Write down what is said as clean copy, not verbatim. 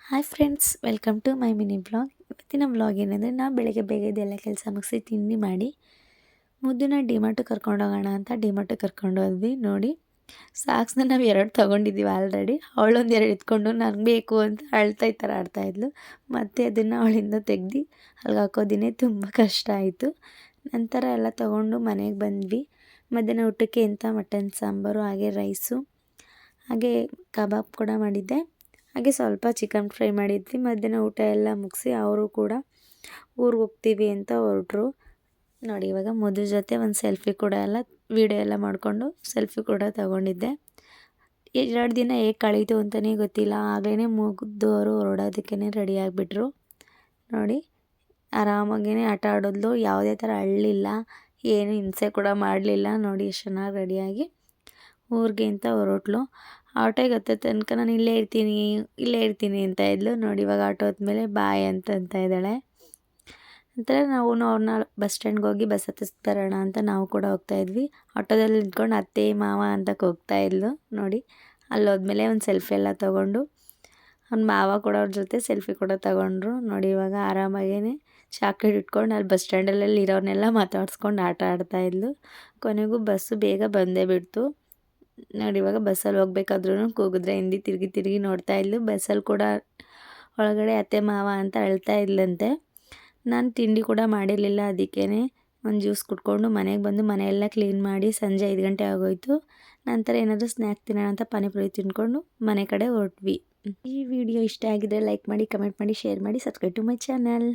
Hi friends, welcome to my mini blog. ಇವತ್ತಿನ blog ಏನಂದರೆ, ನಾವು ಬೆಳಗ್ಗೆ ಬೇಗ ಇದೆಲ್ಲ ಕೆಲಸ ಮುಗಿಸಿ ತಿಂಡಿ ಮಾಡಿ ಮುದ್ದುನ ಡಿಮಾರ್ಟಿಗೆ ಕರ್ಕೊಂಡೋಗೋಣ ಅಂತ ಡಿಮಾರ್ಟಿಗೆ ಕರ್ಕೊಂಡೋದ್ವಿ. ನೋಡಿ, ಸಾಕ್ಸ್ನ ನಾವು 2 ತೊಗೊಂಡಿದ್ದೀವಿ ಆಲ್ರೆಡಿ. ಅವಳೊಂದು 2 ಎತ್ಕೊಂಡು ನನಗೆ ಬೇಕು ಅಂತ ಅಳ್ತಾ ಈ ಥರ ಆಡ್ತಾಯಿದ್ಲು. ಮತ್ತು ಅದನ್ನು ಅವಳಿಂದ ತೆಗ್ದು ಅಲ್ಲಿಗೆ ಹಾಕೋದಿನೇ ತುಂಬ ಕಷ್ಟ ಆಯಿತು. ನಂತರ ಎಲ್ಲ ತೊಗೊಂಡು ಮನೆಗೆ ಬಂದ್ವಿ. ಮಧ್ಯಾಹ್ನ ಊಟಕ್ಕೆ ಅಂತ ಮಟನ್ ಸಾಂಬಾರು, ಹಾಗೆ ರೈಸು, ಹಾಗೆ ಕಬಾಬ್ ಕೂಡ ಮಾಡಿದ್ದೆ, ಹಾಗೆ ಸ್ವಲ್ಪ ಚಿಕನ್ ಫ್ರೈ ಮಾಡಿದ್ವಿ. ಮಧ್ಯಾಹ್ನ ಊಟ ಎಲ್ಲ ಮುಗಿಸಿ ಅವರು ಕೂಡ ಊರಿಗೆ ಹೋಗ್ತೀವಿ ಅಂತ ಹೊರಟ್ರು. ನೋಡಿ, ಇವಾಗ ಮಧು ಜೊತೆ ಒಂದು ಸೆಲ್ಫಿ ಕೂಡ ವೀಡಿಯೋ ಎಲ್ಲ ಮಾಡಿಕೊಂಡು ಸೆಲ್ಫಿ ಕೂಡ ತಗೊಂಡಿದ್ದೆ. 2 ದಿನ ಹೇಗೆ ಕಳೀತು ಅಂತಲೇ ಗೊತ್ತಿಲ್ಲ. ಆಗಲೇ ಮುಗಿದವರು ಹೊರಡೋದಕ್ಕೇ ರೆಡಿ ಆಗಿಬಿಟ್ರು. ನೋಡಿ, ಆರಾಮಾಗೇ ಆಟ ಆಡೋದ್ಲು, ಯಾವುದೇ ಥರ ಅಳ್ಳಿಲ್ಲ, ಏನು ಹಿಂಸೆ ಕೂಡ ಮಾಡಲಿಲ್ಲ. ನೋಡಿ, ಎಷ್ಟು ಚೆನ್ನಾಗಿ ರೆಡಿಯಾಗಿ ಊರಿಗೆ ಅಂತ ಹೊರಟ್ಲು. ಆಟೋಗೆ ಹತ್ತೋ ತನಕ ನಾನು ಇಲ್ಲೇ ಇರ್ತೀನಿ ಅಂತ ಇದ್ಲು. ನೋಡಿ, ಇವಾಗ ಆಟೋ ಹೊತ್ಮೇಲೆ ಬಾಯ್ ಅಂತ ಇದ್ದಾಳೆ. ನಂತರ ನಾವು ಅವ್ರನ್ನ ಬಸ್ ಸ್ಟ್ಯಾಂಡ್ಗೆ ಹೋಗಿ ಬಸ್ ಹತ್ತಿಸ್ಬರೋಣ ಅಂತ ನಾವು ಕೂಡ ಹೋಗ್ತಾಯಿದ್ವಿ. ಆಟೋದಲ್ಲಿ ನಿಂತ್ಕೊಂಡು ಅತ್ತೆ ಮಾವ ಅಂತ ಕೂಗ್ತಾ ಇದ್ಲು. ನೋಡಿ, ಅಲ್ಲಿ ಹೋದ್ಮೇಲೆ ಒಂದು ಸೆಲ್ಫಿ ಎಲ್ಲ ತೊಗೊಂಡು ಅವ್ನ ಮಾವ ಕೂಡ ಅವ್ರ ಜೊತೆ ಸೆಲ್ಫಿ ಕೂಡ ತೊಗೊಂಡ್ರು. ನೋಡಿ, ಇವಾಗ ಆರಾಮಾಗೇ ಚಾಕ್ಲೇಟ್ ಇಟ್ಕೊಂಡು ಅಲ್ಲಿ ಬಸ್ ಸ್ಟ್ಯಾಂಡಲ್ಲಿ ಇರೋರ್ನೆಲ್ಲ ಮಾತಾಡ್ಸ್ಕೊಂಡು ಆಟ ಆಡ್ತಾಯಿದ್ಲು. ಕೊನೆಗೂ ಬಸ್ಸು ಬೇಗ ಬಂದೇ ಬಿಡ್ತು. ನೋಡಿ, ಇವಾಗ ಬಸ್ಸಲ್ಲಿ ಹೋಗ್ಬೇಕಾದ್ರೂ ಕೂಗಿದ್ರೆ ಹಿಂದೆ ತಿರುಗಿ ನೋಡ್ತಾ ಇದ್ಲು. ಬಸ್ಸಲ್ಲಿ ಕೂಡ ಒಳಗಡೆ ಅತ್ತೆ ಮಾವ ಅಂತ ಅಳ್ತಾ ಇದ್ಲಂತೆ. ನಾನು ತಿಂಡಿ ಕೂಡ ಮಾಡಿರಲಿಲ್ಲ, ಅದಕ್ಕೇ ಒಂದು ಜ್ಯೂಸ್ ಕುಟ್ಕೊಂಡು ಮನೆಗೆ ಬಂದು ಮನೆಯೆಲ್ಲ ಕ್ಲೀನ್ ಮಾಡಿ ಸಂಜೆ 5 ಗಂಟೆ ಆಗೋಯಿತು. ನಂತರ ಏನಾದರೂ ಸ್ನ್ಯಾಕ್ ತಿನ್ನೋಣ ಅಂತ ಪಾನಿಪುರಿ ತಿಂದ್ಕೊಂಡು ಮನೆ ಕಡೆ ಹೊರಟ್ವಿ. ಈ ವಿಡಿಯೋ ಇಷ್ಟ ಆಗಿದ್ರೆ ಲೈಕ್ ಮಾಡಿ, ಕಮೆಂಟ್ ಮಾಡಿ, ಶೇರ್ ಮಾಡಿ, ಸಬ್ಸ್ಕ್ರೈಬ್ ಟು ಮೈ ಚಾನಲ್.